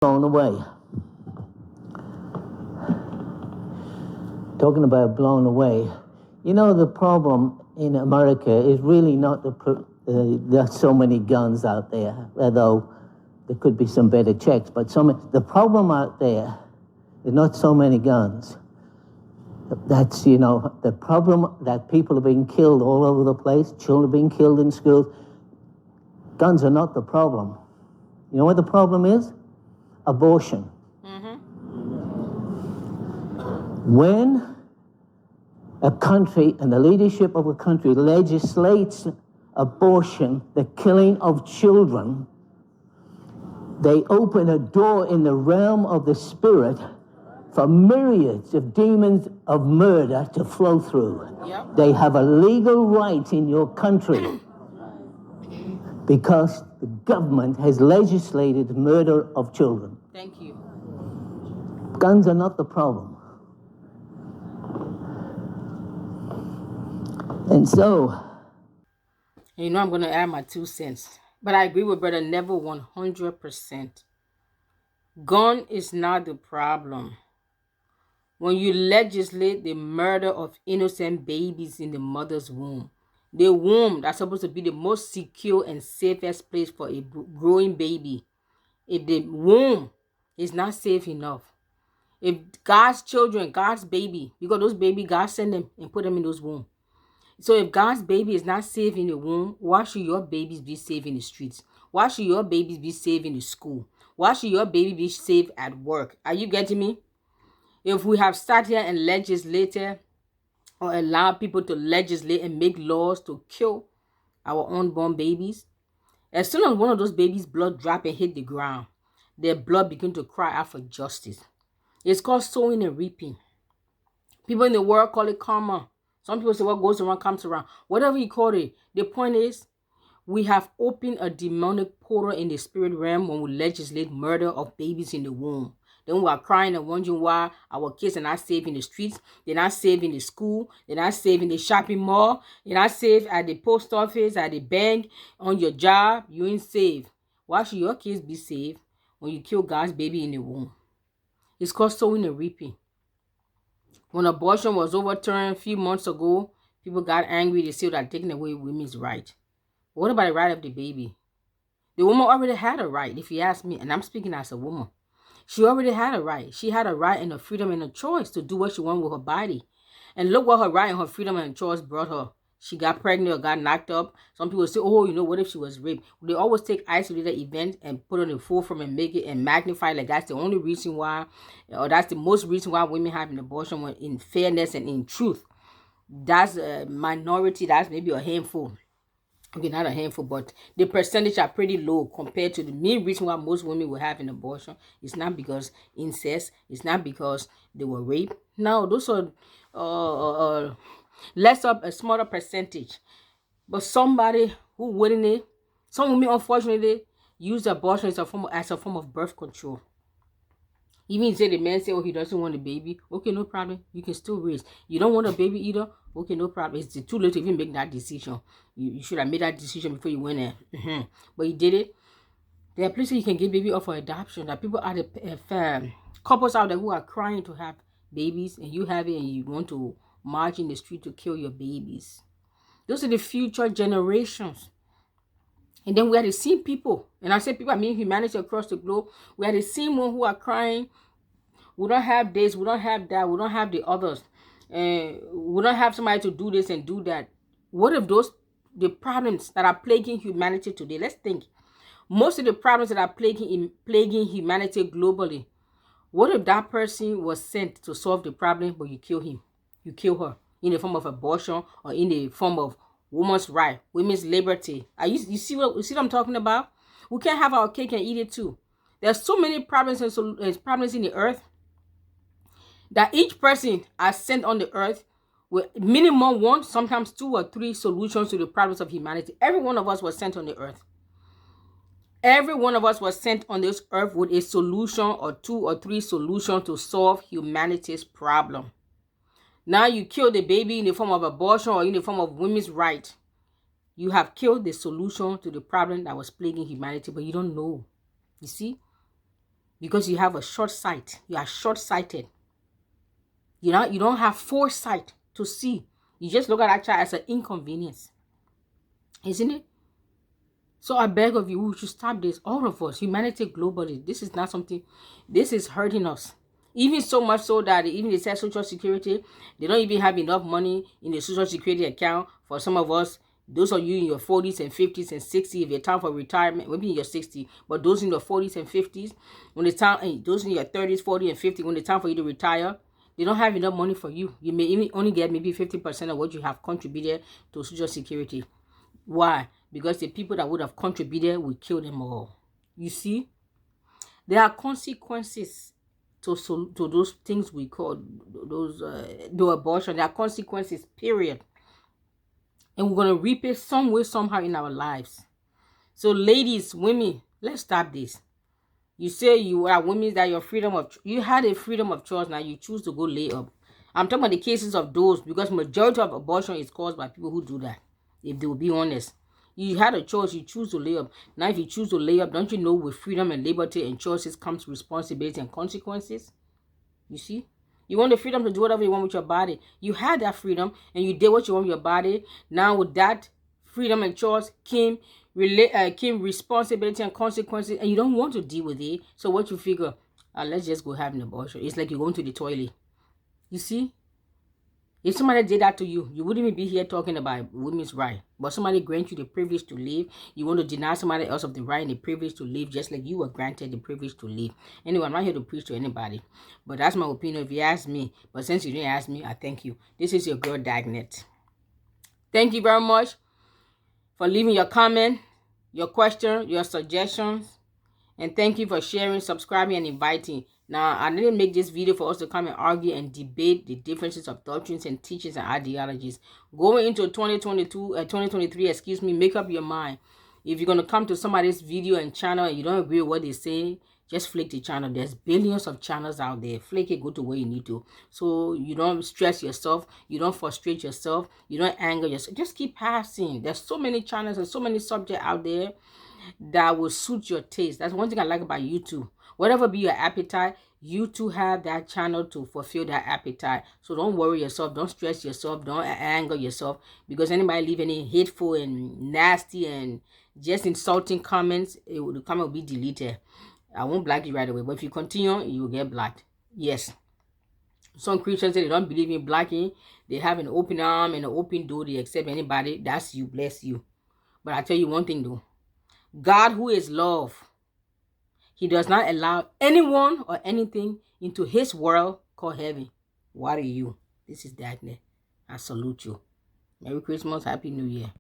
Blown away. Talking about blown away, you know, the problem in America is really not there's so many guns out there, although there could be some better checks, but the problem out there is not so many guns. That's, you know, the problem that people are being killed all over the place, children are being killed in schools. Guns are not the problem. You know what the problem is? Abortion. When a country and the leadership of a country legislates abortion, the killing of children, they open a door in the realm of the spirit for myriads of demons of murder to flow through. Yep. They have a legal right in your country because the government has legislated murder of children. Thank you. Guns are not the problem. And so, you know, I'm going to add my 2 cents. But I agree with Brother Neville 100%. Gun is not the problem. When you legislate the murder of innocent babies in the mother's womb, the womb that's supposed to be the most secure and safest place for a growing baby, if the womb is not safe enough, if God's children, God's baby, because those baby, God sent them and put them in those wombs. So if God's baby is not safe in the womb, why should your babies be safe in the streets? Why should your babies be safe in the school? Why should your baby be safe at work? Are you getting me? If we have sat here and legislated or allow people to legislate and make laws to kill our unborn babies, as soon as one of those babies' blood drop and hit the ground, their blood begin to cry out for justice. It's called sowing and reaping. People in the world call it karma. Some people say what goes around comes around. Whatever you call it, the point is we have opened a demonic portal in the spirit realm when we legislate murder of babies in the womb. Then we are crying and wondering why our kids are not safe in the streets. They're not safe in the school. They're not safe in the shopping mall. They're not safe at the post office, at the bank, on your job. You ain't safe. Why should your kids be safe when you kill God's baby in the womb? It's called sowing and reaping. When abortion was overturned a few months ago, people got angry. They said that taking away women's right. What about the right of the baby? The woman already had a right, if you ask me, and I'm speaking as a woman. She already had a right. She had a right and a freedom and a choice to do what she wanted with her body. And look what her right and her freedom and choice brought her. She got pregnant or got knocked up. Some people say, oh, you know, what if she was raped? They always take isolated events and put it on the forefront and make it and magnify it like that's the only reason why, or that's the most reason why women have an abortion, when in fairness and in truth. That's a minority. That's maybe a handful. Okay, not a handful, but the percentage are pretty low compared to the main reason why most women will have an abortion. It's not because incest. It's not because they were raped. No, those are less of a smaller percentage. But somebody who willingly, some women unfortunately use abortion as a form of birth control. Even say the man say, oh, he doesn't want a baby. Okay, no problem. You can still raise. You don't want a baby either. Okay, no problem. It's too late to even make that decision. You should have made that decision before you went there. But you did it. There are places you can give baby up for adoption. There are people out there, couples out there who are crying to have babies, and you have it, and you want to march in the street to kill your babies. Those are the future generations. And then we are the same people, and I say people, I mean humanity across the globe. We are the same one who are crying. We don't have this, we don't have that, we don't have the others. We don't have somebody to do this and do that. What if the problems that are plaguing humanity today? Let's think. Most of the problems that are plaguing humanity globally. What if that person was sent to solve the problem, but you kill him? You kill her in the form of abortion or in the form of women's right, women's liberty. You see what I'm talking about? We can't have our cake and eat it too. There's so many problems and problems in the earth that each person are sent on the earth with minimum 1, sometimes 2 or 3 solutions to the problems of humanity. Every one of us was sent on the earth. Every one of us was sent on this earth with a solution or 2 or 3 solutions to solve humanity's problem. Now you kill the baby in the form of abortion or in the form of women's right. You have killed the solution to the problem that was plaguing humanity, but you don't know. You see? because you have a short sight. You are short-sighted. You know, you don't have foresight to see. You just look at that child as an inconvenience, isn't it? So I beg of you, we should stop this. All of us, humanity globally, this is not something, this is hurting us. Even so much so that even they say Social Security, they don't even have enough money in the Social Security account for some of us. Those of you in your 40s and 50s and 60s, if it's time for retirement, maybe in your 60s, but those in your 40s and 50s, when it's time, those in your 30s, 40s, and 50s, when it's time for you to retire, they don't have enough money for you. You may even only get maybe 50% of what you have contributed to Social Security. Why? Because the people that would have contributed will kill them all. You see, there are consequences to those things we call those the abortion. There are consequences, period. And we're going to reap it some way, somehow in our lives. So ladies, women, let's stop this. You say you are women, that your freedom of, you had a freedom of choice, now you choose to go lay up. I'm talking about the cases of those, because majority of abortion is caused by people who do that, if they will be honest. You had a choice, you choose to lay up. Now if you choose to lay up, don't you know with freedom and liberty and choices comes responsibility and consequences? You see? You want the freedom to do whatever you want with your body. You had that freedom and you did what you want with your body. Now with that freedom and choice came responsibility and consequences, and you don't want to deal with it. So what you figure, let's just go have an abortion. It's like you're going to the toilet. You see? If somebody did that to you, you wouldn't even be here talking about women's right. But somebody grant you the privilege to live. You want to deny somebody else of the right and the privilege to live, just like you were granted the privilege to live. Anyway, I'm not here to preach to anybody, but that's my opinion if you ask me. But since you didn't ask me, I thank you. This is your girl, Dagnet. Thank you very much for leaving your comment, your question, your suggestions. And thank you for sharing, subscribing, and inviting. Now, I didn't make this video for us to come and argue and debate the differences of doctrines and teachings and ideologies. Going into 2023, excuse me, make up your mind. If you're going to come to somebody's video and channel and you don't agree with what they say, just flick the channel. There's billions of channels out there. Flick it, go to where you need to. So you don't stress yourself. You don't frustrate yourself. You don't anger yourself. Just keep passing. There's so many channels and so many subjects out there that will suit your taste. That's one thing I like about YouTube. Whatever be your appetite, you too have that channel to fulfill that appetite. So don't worry yourself, don't stress yourself, don't anger yourself, because anybody leave any hateful and nasty and just insulting comments, the comment will be deleted. I won't block you right away, but if you continue, you will get blocked. Yes. Some Christians say they don't believe in blocking. They have an open arm and an open door. They accept anybody. That's you, bless you. But I tell you one thing though. God, who is love, he does not allow anyone or anything into his world called heaven. What are you? This is Dagnet. I salute you. Merry Christmas, Happy New Year.